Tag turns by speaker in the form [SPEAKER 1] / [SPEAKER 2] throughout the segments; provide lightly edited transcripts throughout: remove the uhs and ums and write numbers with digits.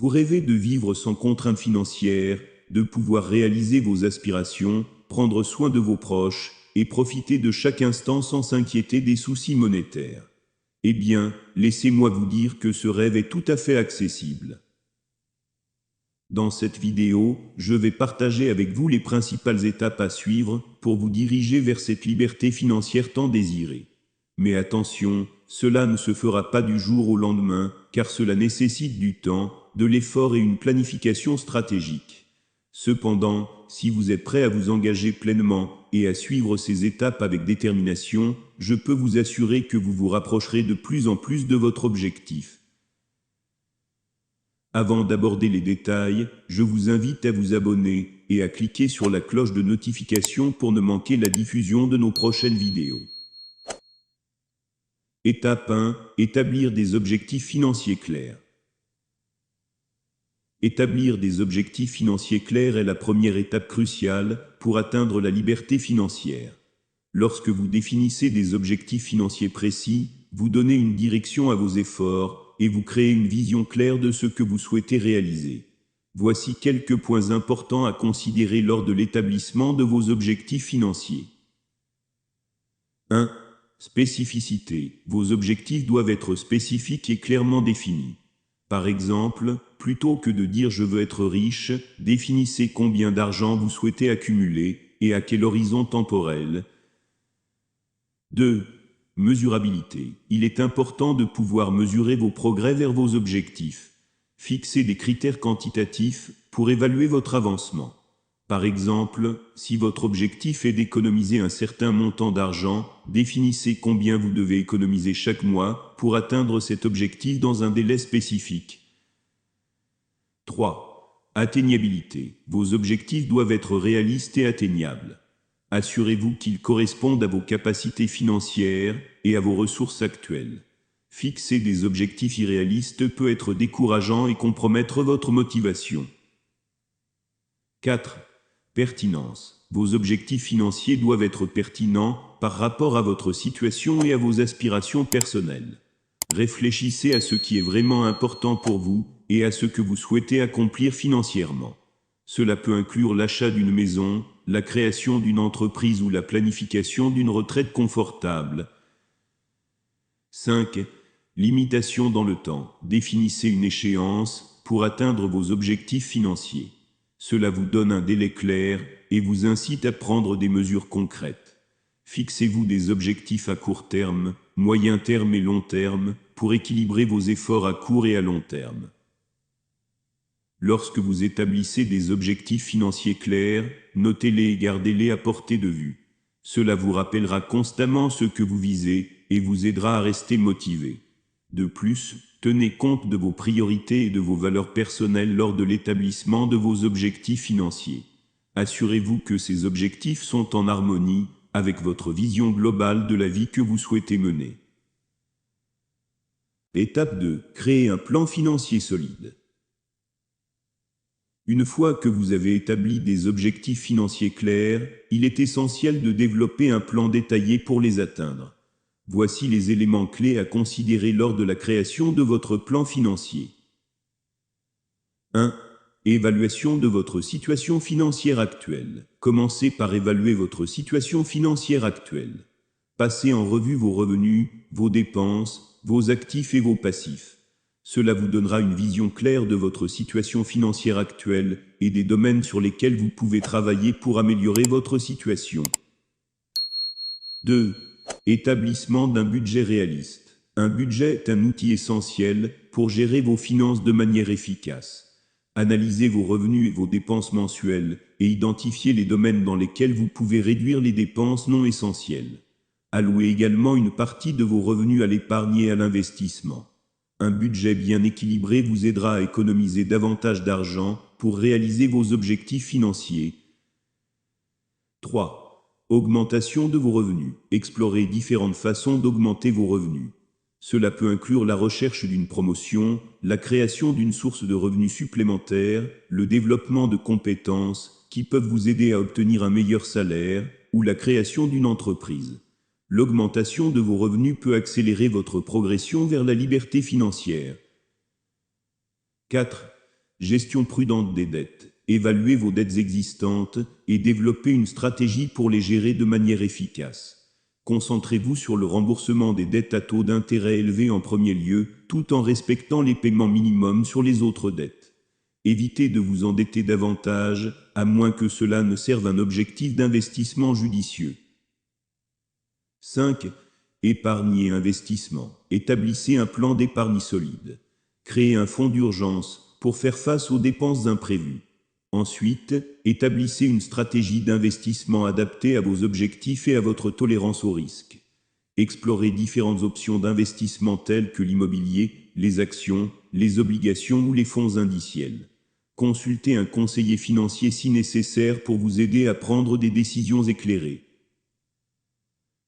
[SPEAKER 1] Vous rêvez de vivre sans contraintes financières, de pouvoir réaliser vos aspirations, prendre soin de vos proches et profiter de chaque instant sans s'inquiéter des soucis monétaires. Eh bien, laissez-moi vous dire que ce rêve est tout à fait accessible. Dans cette vidéo, je vais partager avec vous les principales étapes à suivre pour vous diriger vers cette liberté financière tant désirée. Mais attention, cela ne se fera pas du jour au lendemain, car cela nécessite du temps, de l'effort et une planification stratégique. Cependant, si vous êtes prêt à vous engager pleinement et à suivre ces étapes avec détermination, je peux vous assurer que vous vous rapprocherez de plus en plus de votre objectif. Avant d'aborder les détails, je vous invite à vous abonner et à cliquer sur la cloche de notification pour ne manquer la diffusion de nos prochaines vidéos. Étape 1. Établir des objectifs financiers clairs. Établir des objectifs financiers clairs est la première étape cruciale pour atteindre la liberté financière. Lorsque vous définissez des objectifs financiers précis, vous donnez une direction à vos efforts et vous créez une vision claire de ce que vous souhaitez réaliser. Voici quelques points importants à considérer lors de l'établissement de vos objectifs financiers. 1. Spécificité. Vos objectifs doivent être spécifiques et clairement définis. Par exemple, plutôt que de dire « je veux être riche », définissez combien d'argent vous souhaitez accumuler et à quel horizon temporel. 2. Mesurabilité. Il est important de pouvoir mesurer vos progrès vers vos objectifs. Fixez des critères quantitatifs pour évaluer votre avancement. Par exemple, si votre objectif est d'économiser un certain montant d'argent, définissez combien vous devez économiser chaque mois pour atteindre cet objectif dans un délai spécifique. 3. Atteignabilité. Vos objectifs doivent être réalistes et atteignables. Assurez-vous qu'ils correspondent à vos capacités financières et à vos ressources actuelles. Fixer des objectifs irréalistes peut être décourageant et compromettre votre motivation. 4. Pertinence. Vos objectifs financiers doivent être pertinents par rapport à votre situation et à vos aspirations personnelles. Réfléchissez à ce qui est vraiment important pour vous et à ce que vous souhaitez accomplir financièrement. Cela peut inclure l'achat d'une maison, la création d'une entreprise ou la planification d'une retraite confortable. 5. Limitation dans le temps. Définissez une échéance pour atteindre vos objectifs financiers. Cela vous donne un délai clair et vous incite à prendre des mesures concrètes. Fixez-vous des objectifs à court terme, moyen terme et long terme pour équilibrer vos efforts à court et à long terme. Lorsque vous établissez des objectifs financiers clairs, notez-les et gardez-les à portée de vue. Cela vous rappellera constamment ce que vous visez et vous aidera à rester motivé. De plus, tenez compte de vos priorités et de vos valeurs personnelles lors de l'établissement de vos objectifs financiers. Assurez-vous que ces objectifs sont en harmonie avec votre vision globale de la vie que vous souhaitez mener. Étape 2. Créer un plan financier solide. Une fois que vous avez établi des objectifs financiers clairs, il est essentiel de développer un plan détaillé pour les atteindre. Voici les éléments clés à considérer lors de la création de votre plan financier. 1. Évaluation de votre situation financière actuelle. Commencez par évaluer votre situation financière actuelle. Passez en revue vos revenus, vos dépenses, vos actifs et vos passifs. Cela vous donnera une vision claire de votre situation financière actuelle et des domaines sur lesquels vous pouvez travailler pour améliorer votre situation. 2. Établissement d'un budget réaliste. Un budget est un outil essentiel pour gérer vos finances de manière efficace. Analysez vos revenus et vos dépenses mensuelles et identifiez les domaines dans lesquels vous pouvez réduire les dépenses non essentielles. Allouez également une partie de vos revenus à l'épargne et à l'investissement. Un budget bien équilibré vous aidera à économiser davantage d'argent pour réaliser vos objectifs financiers. 3. Augmentation de vos revenus. Explorez différentes façons d'augmenter vos revenus. Cela peut inclure la recherche d'une promotion, la création d'une source de revenus supplémentaire, le développement de compétences qui peuvent vous aider à obtenir un meilleur salaire ou la création d'une entreprise. L'augmentation de vos revenus peut accélérer votre progression vers la liberté financière. 4. Gestion prudente des dettes. Évaluez vos dettes existantes et développez une stratégie pour les gérer de manière efficace. Concentrez-vous sur le remboursement des dettes à taux d'intérêt élevés en premier lieu, tout en respectant les paiements minimums sur les autres dettes. Évitez de vous endetter davantage, à moins que cela ne serve un objectif d'investissement judicieux. 5. Épargne et investissement. Établissez un plan d'épargne solide. Créez un fonds d'urgence pour faire face aux dépenses imprévues. Ensuite, établissez une stratégie d'investissement adaptée à vos objectifs et à votre tolérance au risque. Explorez différentes options d'investissement telles que l'immobilier, les actions, les obligations ou les fonds indiciels. Consultez un conseiller financier si nécessaire pour vous aider à prendre des décisions éclairées.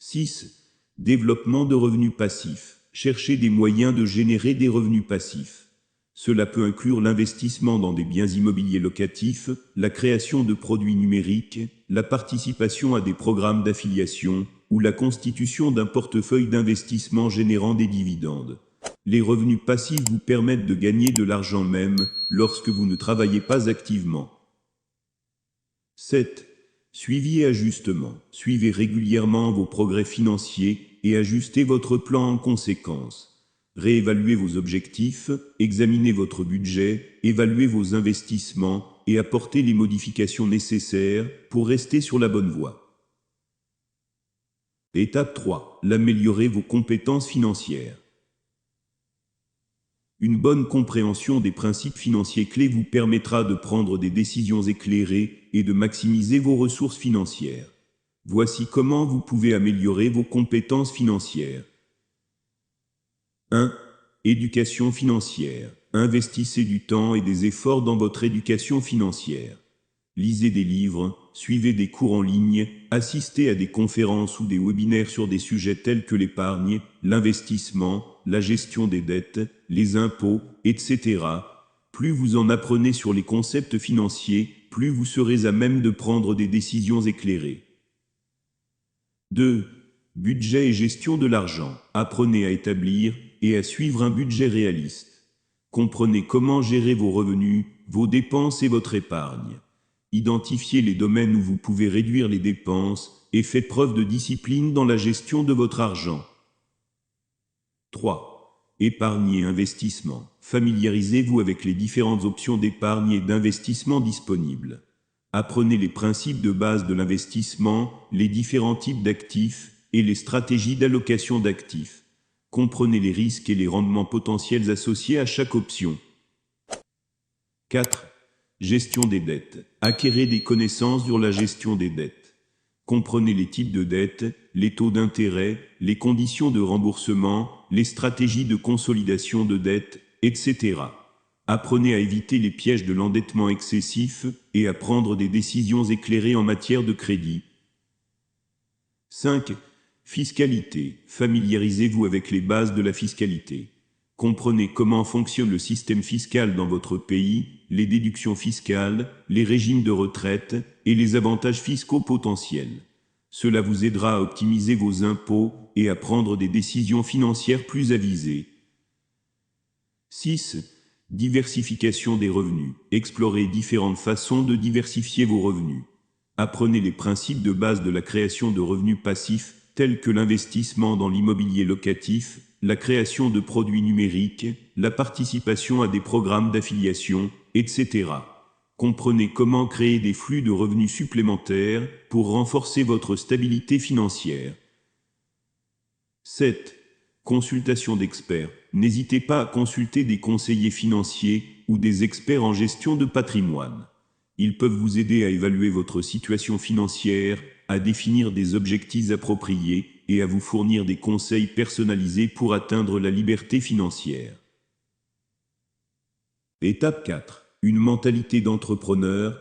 [SPEAKER 1] 6. Développement de revenus passifs. Cherchez des moyens de générer des revenus passifs. Cela peut inclure l'investissement dans des biens immobiliers locatifs, la création de produits numériques, la participation à des programmes d'affiliation ou la constitution d'un portefeuille d'investissement générant des dividendes. Les revenus passifs vous permettent de gagner de l'argent même lorsque vous ne travaillez pas activement. 7. Suivi et ajustement. Suivez régulièrement vos progrès financiers et ajustez votre plan en conséquence. Réévaluez vos objectifs, examinez votre budget, évaluez vos investissements et apportez les modifications nécessaires pour rester sur la bonne voie. Étape 3. L'améliorer vos compétences financières. Une bonne compréhension des principes financiers clés vous permettra de prendre des décisions éclairées et de maximiser vos ressources financières. Voici comment vous pouvez améliorer vos compétences financières. 1. Éducation financière. Investissez du temps et des efforts dans votre éducation financière. Lisez des livres, suivez des cours en ligne, assistez à des conférences ou des webinaires sur des sujets tels que l'épargne, l'investissement, la gestion des dettes, les impôts, etc. Plus vous en apprenez sur les concepts financiers, plus vous serez à même de prendre des décisions éclairées. 2. Budget et gestion de l'argent. Apprenez à établir et à suivre un budget réaliste. Comprenez comment gérer vos revenus, vos dépenses et votre épargne. Identifiez les domaines où vous pouvez réduire les dépenses et faites preuve de discipline dans la gestion de votre argent. 3. Épargne et investissement. Familiarisez-vous avec les différentes options d'épargne et d'investissement disponibles. Apprenez les principes de base de l'investissement, les différents types d'actifs et les stratégies d'allocation d'actifs. Comprenez les risques et les rendements potentiels associés à chaque option. 4. Gestion des dettes. Acquérez des connaissances sur la gestion des dettes. Comprenez les types de dettes, les taux d'intérêt, les conditions de remboursement, les stratégies de consolidation de dettes, etc. Apprenez à éviter les pièges de l'endettement excessif et à prendre des décisions éclairées en matière de crédit. 5. Fiscalité. Familiarisez-vous avec les bases de la fiscalité. Comprenez comment fonctionne le système fiscal dans votre pays, les déductions fiscales, les régimes de retraite et les avantages fiscaux potentiels. Cela vous aidera à optimiser vos impôts et à prendre des décisions financières plus avisées. 6. Diversification des revenus. Explorez différentes façons de diversifier vos revenus. Apprenez les principes de base de la création de revenus passifs, tels que l'investissement dans l'immobilier locatif, la création de produits numériques, la participation à des programmes d'affiliation, etc. Comprenez comment créer des flux de revenus supplémentaires pour renforcer votre stabilité financière. 7. Consultation d'experts. N'hésitez pas à consulter des conseillers financiers ou des experts en gestion de patrimoine. Ils peuvent vous aider à évaluer votre situation financière, à définir des objectifs appropriés et à vous fournir des conseils personnalisés pour atteindre la liberté financière. Étape 4. Une mentalité d'entrepreneur.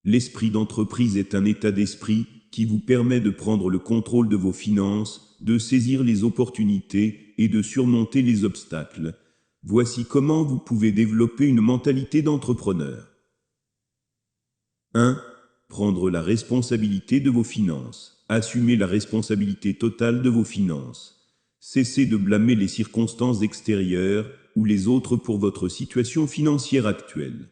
[SPEAKER 1] L'esprit d'entreprise est un état d'esprit qui vous permet de prendre le contrôle de vos finances, de saisir les opportunités et de surmonter les obstacles. Voici comment vous pouvez développer une mentalité d'entrepreneur. 1. Prendre la responsabilité de vos finances. Assumez la responsabilité totale de vos finances. Cessez de blâmer les circonstances extérieures ou les autres pour votre situation financière actuelle.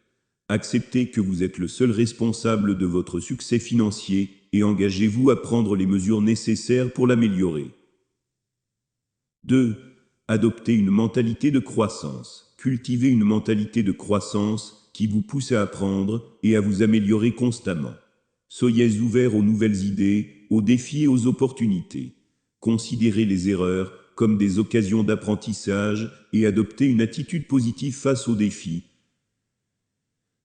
[SPEAKER 1] Acceptez que vous êtes le seul responsable de votre succès financier et engagez-vous à prendre les mesures nécessaires pour l'améliorer. 2. Adoptez une mentalité de croissance. Cultivez une mentalité de croissance qui vous pousse à apprendre et à vous améliorer constamment. Soyez ouverts aux nouvelles idées, aux défis et aux opportunités. Considérez les erreurs comme des occasions d'apprentissage et adoptez une attitude positive face aux défis.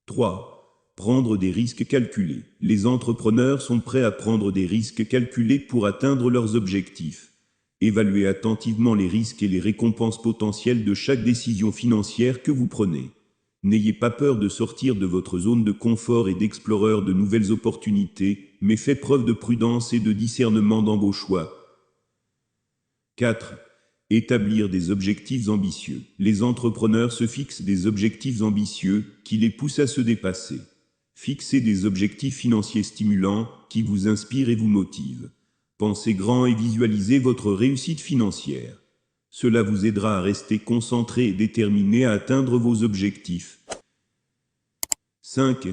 [SPEAKER 1] 3. Prendre des risques calculés. Les entrepreneurs sont prêts à prendre des risques calculés pour atteindre leurs objectifs. Évaluez attentivement les risques et les récompenses potentielles de chaque décision financière que vous prenez. N'ayez pas peur de sortir de votre zone de confort et d'explorer de nouvelles opportunités, mais faites preuve de prudence et de discernement dans vos choix. 4. Établir des objectifs ambitieux. Les entrepreneurs se fixent des objectifs ambitieux qui les poussent à se dépasser. Fixez des objectifs financiers stimulants qui vous inspirent et vous motivent. Pensez grand et visualisez votre réussite financière. Cela vous aidera à rester concentré et déterminé à atteindre vos objectifs. 5.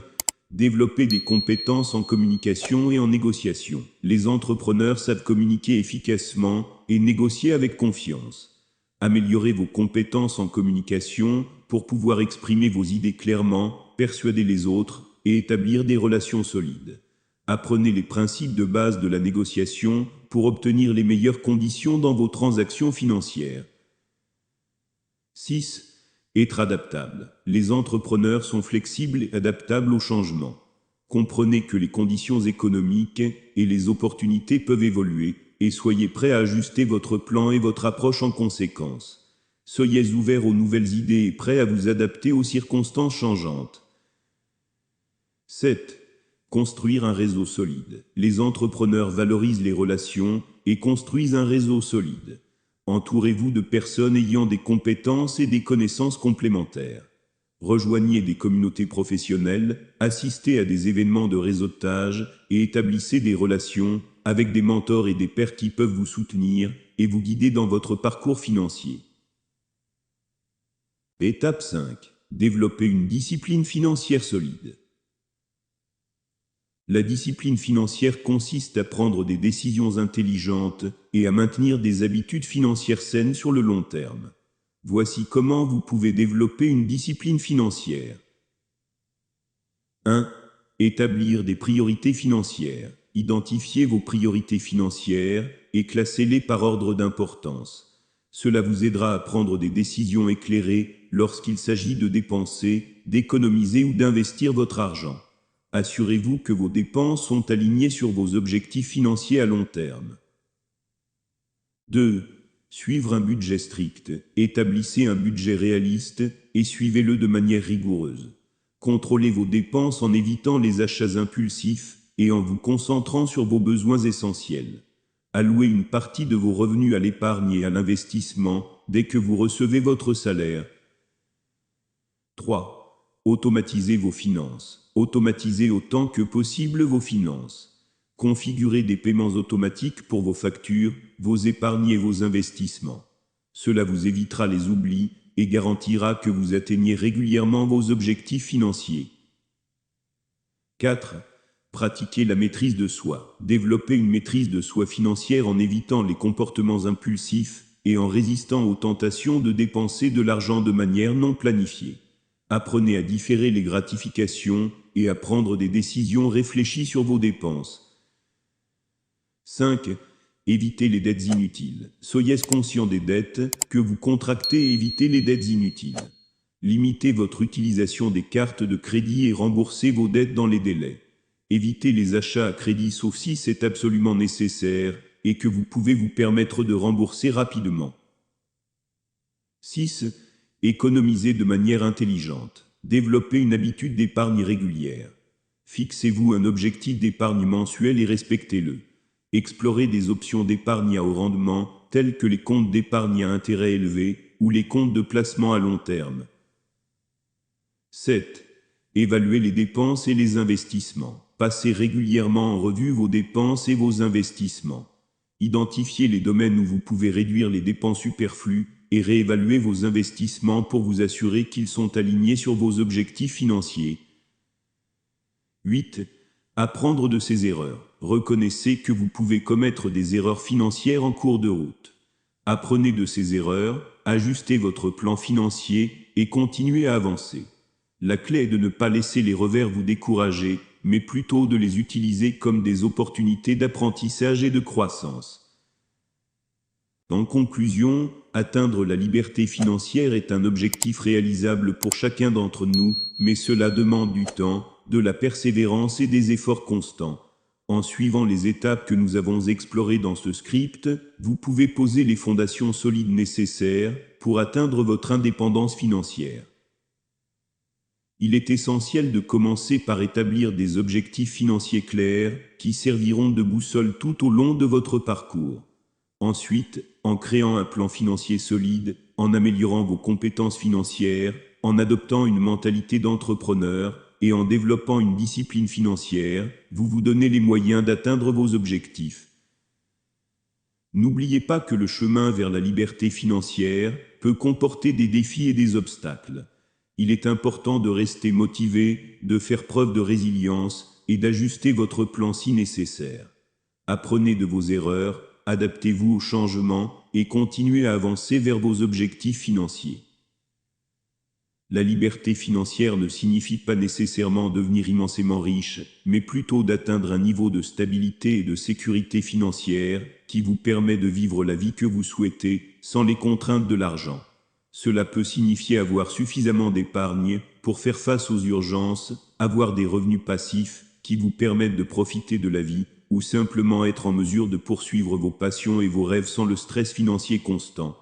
[SPEAKER 1] Développer des compétences en communication et en négociation. Les entrepreneurs savent communiquer efficacement et négocier avec confiance. Améliorez vos compétences en communication pour pouvoir exprimer vos idées clairement, persuader les autres et établir des relations solides. Apprenez les principes de base de la négociation pour obtenir les meilleures conditions dans vos transactions financières. 6. Être adaptable. Les entrepreneurs sont flexibles et adaptables aux changements. Comprenez que les conditions économiques et les opportunités peuvent évoluer et soyez prêts à ajuster votre plan et votre approche en conséquence. Soyez ouverts aux nouvelles idées et prêts à vous adapter aux circonstances changeantes. 7. Construire un réseau solide. Les entrepreneurs valorisent les relations et construisent un réseau solide. Entourez-vous de personnes ayant des compétences et des connaissances complémentaires. Rejoignez des communautés professionnelles, assistez à des événements de réseautage et établissez des relations avec des mentors et des pairs qui peuvent vous soutenir et vous guider dans votre parcours financier. Étape 5. Développer une discipline financière solide. La discipline financière consiste à prendre des décisions intelligentes et à maintenir des habitudes financières saines sur le long terme. Voici comment vous pouvez développer une discipline financière. 1. Établir des priorités financières. Identifiez vos priorités financières et classez-les par ordre d'importance. Cela vous aidera à prendre des décisions éclairées lorsqu'il s'agit de dépenser, d'économiser ou d'investir votre argent. Assurez-vous que vos dépenses sont alignées sur vos objectifs financiers à long terme. 2. Suivre un budget strict. Établissez un budget réaliste et suivez-le de manière rigoureuse. Contrôlez vos dépenses en évitant les achats impulsifs et en vous concentrant sur vos besoins essentiels. Allouez une partie de vos revenus à l'épargne et à l'investissement dès que vous recevez votre salaire. 3. Automatisez vos finances. Automatisez autant que possible vos finances. Configurez des paiements automatiques pour vos factures, vos épargnes et vos investissements. Cela vous évitera les oublis et garantira que vous atteignez régulièrement vos objectifs financiers. 4. Pratiquez la maîtrise de soi. Développez une maîtrise de soi financière en évitant les comportements impulsifs et en résistant aux tentations de dépenser de l'argent de manière non planifiée. Apprenez à différer les gratifications et à prendre des décisions réfléchies sur vos dépenses. 5. Évitez les dettes inutiles. Soyez conscient des dettes que vous contractez et évitez les dettes inutiles. Limitez votre utilisation des cartes de crédit et remboursez vos dettes dans les délais. Évitez les achats à crédit sauf si c'est absolument nécessaire et que vous pouvez vous permettre de rembourser rapidement. 6. Économisez de manière intelligente. Développez une habitude d'épargne régulière. Fixez-vous un objectif d'épargne mensuel et respectez-le. Explorez des options d'épargne à haut rendement, telles que les comptes d'épargne à intérêt élevé ou les comptes de placement à long terme. 7. Évaluez les dépenses et les investissements. Passez régulièrement en revue vos dépenses et vos investissements. Identifiez les domaines où vous pouvez réduire les dépenses superflues et réévaluez vos investissements pour vous assurer qu'ils sont alignés sur vos objectifs financiers. 8. Apprendre de ses erreurs. Reconnaissez que vous pouvez commettre des erreurs financières en cours de route. Apprenez de ces erreurs, ajustez votre plan financier et continuez à avancer. La clé est de ne pas laisser les revers vous décourager, mais plutôt de les utiliser comme des opportunités d'apprentissage et de croissance. En conclusion, atteindre la liberté financière est un objectif réalisable pour chacun d'entre nous, mais cela demande du temps, de la persévérance et des efforts constants. En suivant les étapes que nous avons explorées dans ce script, vous pouvez poser les fondations solides nécessaires pour atteindre votre indépendance financière. Il est essentiel de commencer par établir des objectifs financiers clairs qui serviront de boussole tout au long de votre parcours. Ensuite, en créant un plan financier solide, en améliorant vos compétences financières, en adoptant une mentalité d'entrepreneur et en développant une discipline financière, vous vous donnez les moyens d'atteindre vos objectifs. N'oubliez pas que le chemin vers la liberté financière peut comporter des défis et des obstacles. Il est important de rester motivé, de faire preuve de résilience et d'ajuster votre plan si nécessaire. Apprenez de vos erreurs, adaptez-vous aux changements et continuez à avancer vers vos objectifs financiers. La liberté financière ne signifie pas nécessairement devenir immensément riche, mais plutôt d'atteindre un niveau de stabilité et de sécurité financière qui vous permet de vivre la vie que vous souhaitez sans les contraintes de l'argent. Cela peut signifier avoir suffisamment d'épargne pour faire face aux urgences, avoir des revenus passifs qui vous permettent de profiter de la vie, ou simplement être en mesure de poursuivre vos passions et vos rêves sans le stress financier constant.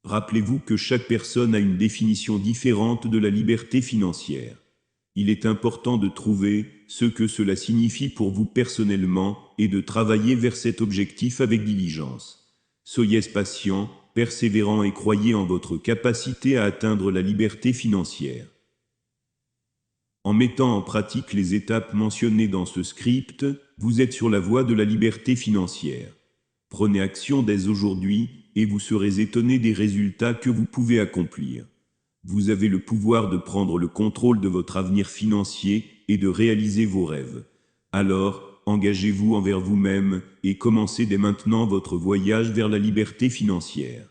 [SPEAKER 1] Rappelez-vous que chaque personne a une définition différente de la liberté financière. Il est important de trouver ce que cela signifie pour vous personnellement et de travailler vers cet objectif avec diligence. Soyez patient, persévérant et croyez en votre capacité à atteindre la liberté financière. En mettant en pratique les étapes mentionnées dans ce script, vous êtes sur la voie de la liberté financière. Prenez action dès aujourd'hui et vous serez étonné des résultats que vous pouvez accomplir. Vous avez le pouvoir de prendre le contrôle de votre avenir financier et de réaliser vos rêves. Alors, engagez-vous envers vous-même et commencez dès maintenant votre voyage vers la liberté financière.